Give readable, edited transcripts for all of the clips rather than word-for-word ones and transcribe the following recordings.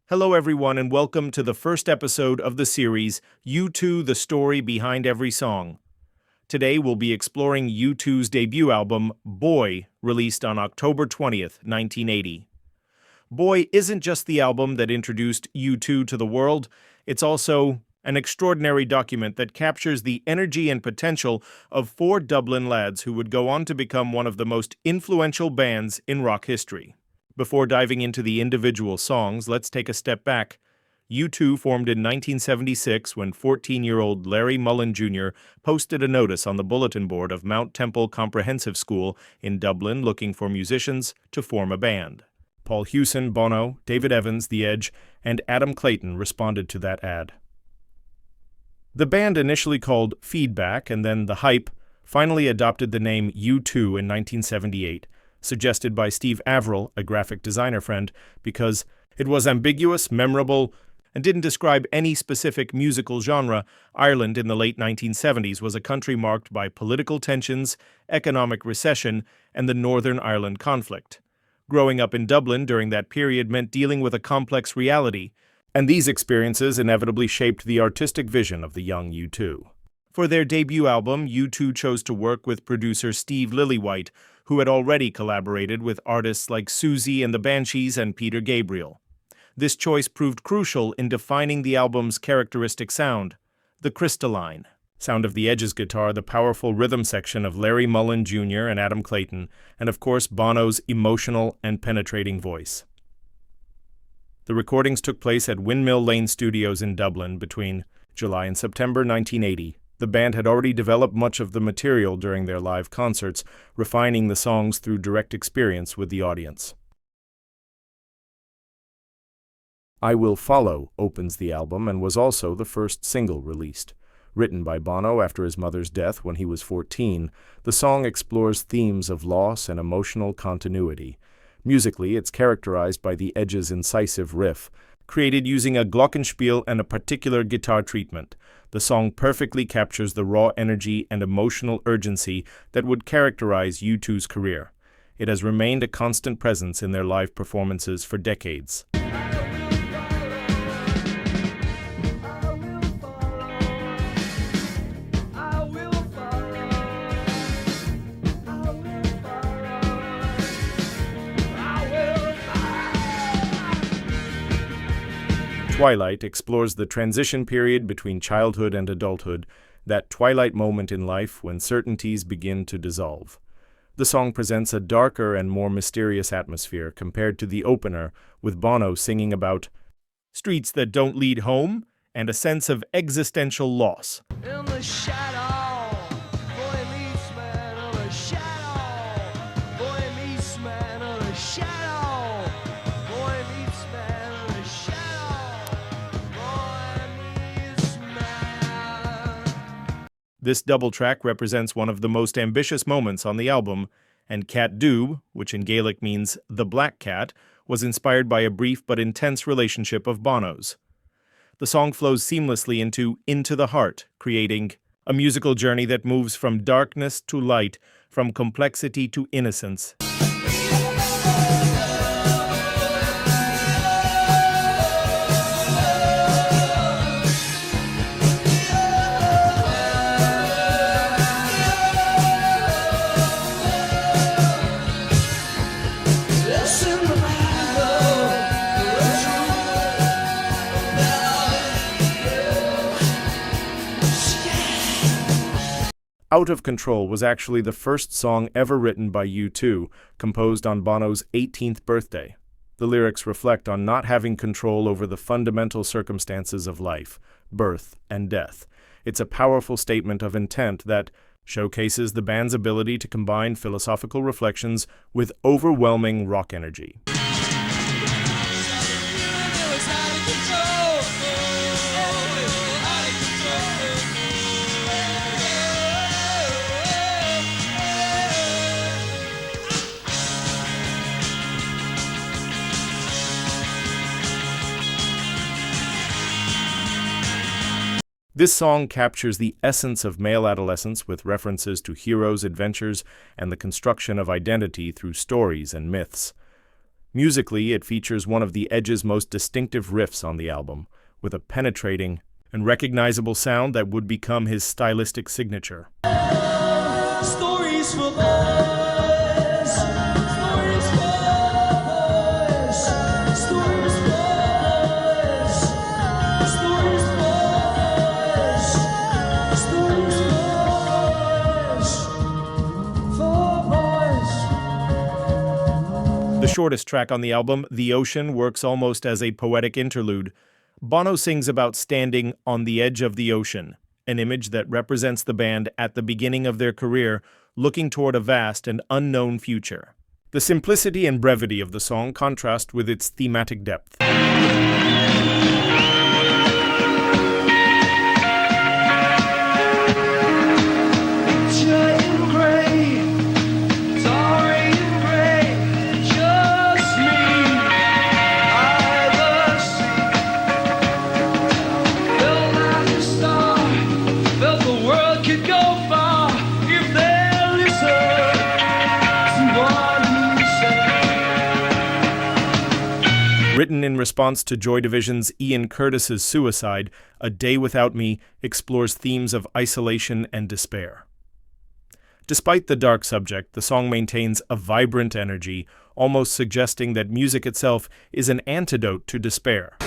Hello everyone and welcome to the first episode of the series U2 The Story Behind Every Song. Today we'll be exploring U2's debut album, Boy, released on October 20th, 1980. Boy isn't just the album that introduced U2 to the world, it's also an extraordinary document that captures the energy and potential of four Dublin lads who would go on to become one of the most influential bands in rock history. Before diving into the individual songs, let's take a step back. U2 formed in 1976 when 14-year-old Larry Mullen Jr. posted a notice on the bulletin board of Mount Temple Comprehensive School in Dublin looking for musicians to form a band. Paul Hewson, Bono, David Evans, The Edge, and Adam Clayton responded to that ad. The band, initially called Feedback and then The Hype, finally adopted the name U2 in 1978, suggested by Steve Averill, a graphic designer friend, because it was ambiguous, memorable, and didn't describe any specific musical genre. Ireland in the late 1970s was a country marked by political tensions, economic recession, and the Northern Ireland conflict. Growing up in Dublin during that period meant dealing with a complex reality, and these experiences inevitably shaped the artistic vision of the young U2. For their debut album, U2 chose to work with producer Steve Lillywhite, who had already collaborated with artists like Susie and the Banshees and Peter Gabriel. This choice proved crucial in defining the album's characteristic sound, the crystalline sound of The Edge's guitar, the powerful rhythm section of Larry Mullen Jr. and Adam Clayton, and of course Bono's emotional and penetrating voice. The recordings took place at Windmill Lane Studios in Dublin between July and September 1980. The band had already developed much of the material during their live concerts, refining the songs through direct experience with the audience. I Will Follow opens the album and was also the first single released. Written by Bono after his mother's death when he was 14, the song explores themes of loss and emotional continuity. Musically, it's characterized by The Edge's incisive riff, created using a glockenspiel and a particular guitar treatment. The song perfectly captures the raw energy and emotional urgency that would characterize U2's career. It has remained a constant presence in their live performances for decades. Twilight explores the transition period between childhood and adulthood, that twilight moment in life when certainties begin to dissolve. The song presents a darker and more mysterious atmosphere compared to the opener, with Bono singing about streets that don't lead home and a sense of existential loss. In the shadow, boy meets man in the shadow. Boy meets man in the shadow. Boy meets man in the shadow. Boy meets man. This double track represents one of the most ambitious moments on the album, and Cat Dubh, which in Gaelic means the black cat, was inspired by a brief but intense relationship of Bono's. The song flows seamlessly into the heart, creating a musical journey that moves from darkness to light, from complexity to innocence. Out of Control was actually the first song ever written by U2, composed on Bono's 18th birthday. The lyrics reflect on not having control over the fundamental circumstances of life, birth, and death. It's a powerful statement of intent that showcases the band's ability to combine philosophical reflections with overwhelming rock energy. This song captures the essence of male adolescence with references to heroes' adventures and the construction of identity through stories and myths. Musically, it features one of the Edge's most distinctive riffs on the album, with a penetrating and recognizable sound that would become his stylistic signature. Stories for boys. Stories for boys. Stories for boys. Stories for boys. Stories for boys. The shortest track on the album, The Ocean, works almost as a poetic interlude. Bono sings about standing on the edge of the ocean, an image that represents the band at the beginning of their career, looking toward a vast and unknown future. The simplicity and brevity of the song contrast with its thematic depth. Written in response to Joy Division's Ian Curtis's suicide, A Day Without Me explores themes of isolation and despair. Despite the dark subject, the song maintains a vibrant energy, almost suggesting that music itself is an antidote to despair.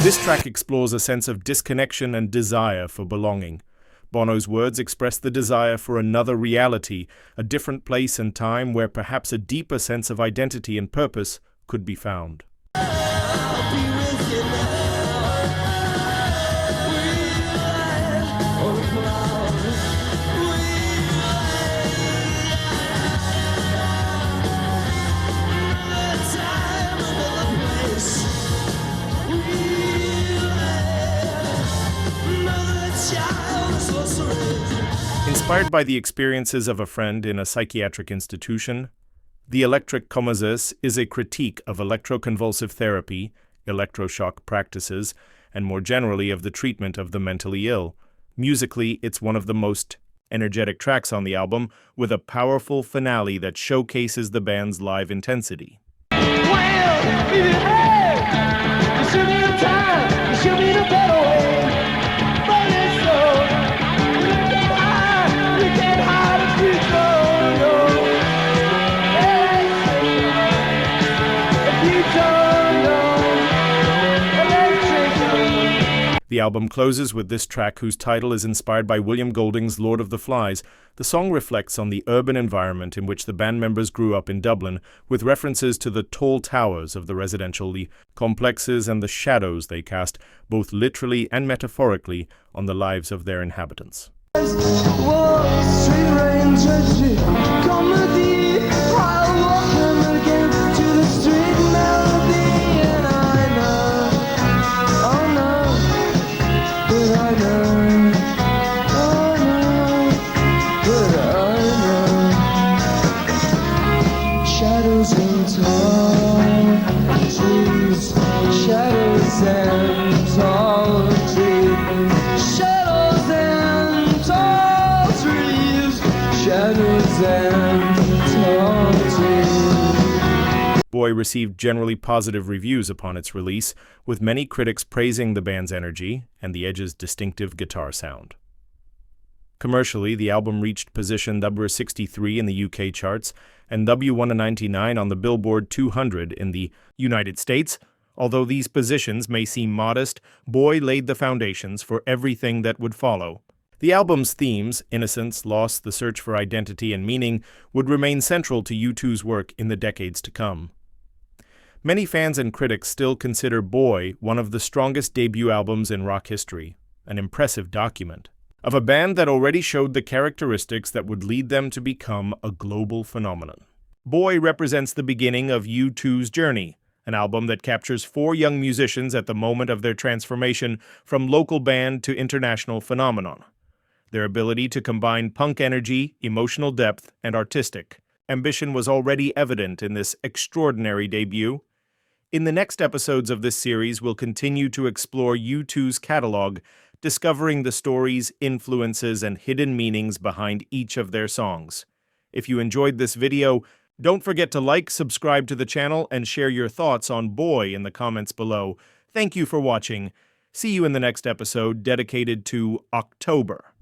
This track explores a sense of disconnection and desire for belonging. Bono's words express the desire for another reality, a different place and time where perhaps a deeper sense of identity and purpose could be found. Inspired by the experiences of a friend in a psychiatric institution, The Electric Comazes is a critique of electroconvulsive therapy, electroshock practices, and more generally of the treatment of the mentally ill. Musically, it's one of the most energetic tracks on the album, with a powerful finale that showcases the band's live intensity. The album closes with this track, whose title is inspired by William Golding's Lord of the Flies. The song reflects on the urban environment in which the band members grew up in Dublin, with references to the tall towers of the residential complexes and the shadows they cast, both literally and metaphorically, on the lives of their inhabitants. Boy received generally positive reviews upon its release, with many critics praising the band's energy and the Edge's distinctive guitar sound. Commercially, the album reached position number 63 in the UK charts and number 199 on the Billboard 200 in the United States. Although these positions may seem modest, Boy laid the foundations for everything that would follow. The album's themes, innocence, loss, the search for identity and meaning, would remain central to U2's work in the decades to come. Many fans and critics still consider Boy one of the strongest debut albums in rock history, an impressive document of a band that already showed the characteristics that would lead them to become a global phenomenon. Boy represents the beginning of U2's journey, an album that captures 4 young musicians at the moment of their transformation from local band to international phenomenon. Their ability to combine punk energy, emotional depth, and artistic ambition was already evident in this extraordinary debut. In the next episodes of this series, we'll continue to explore U2's catalog, discovering the stories, influences, and hidden meanings behind each of their songs. If you enjoyed this video, don't forget to like, subscribe to the channel, and share your thoughts on Boy in the comments below. Thank you for watching. See you in the next episode dedicated to October.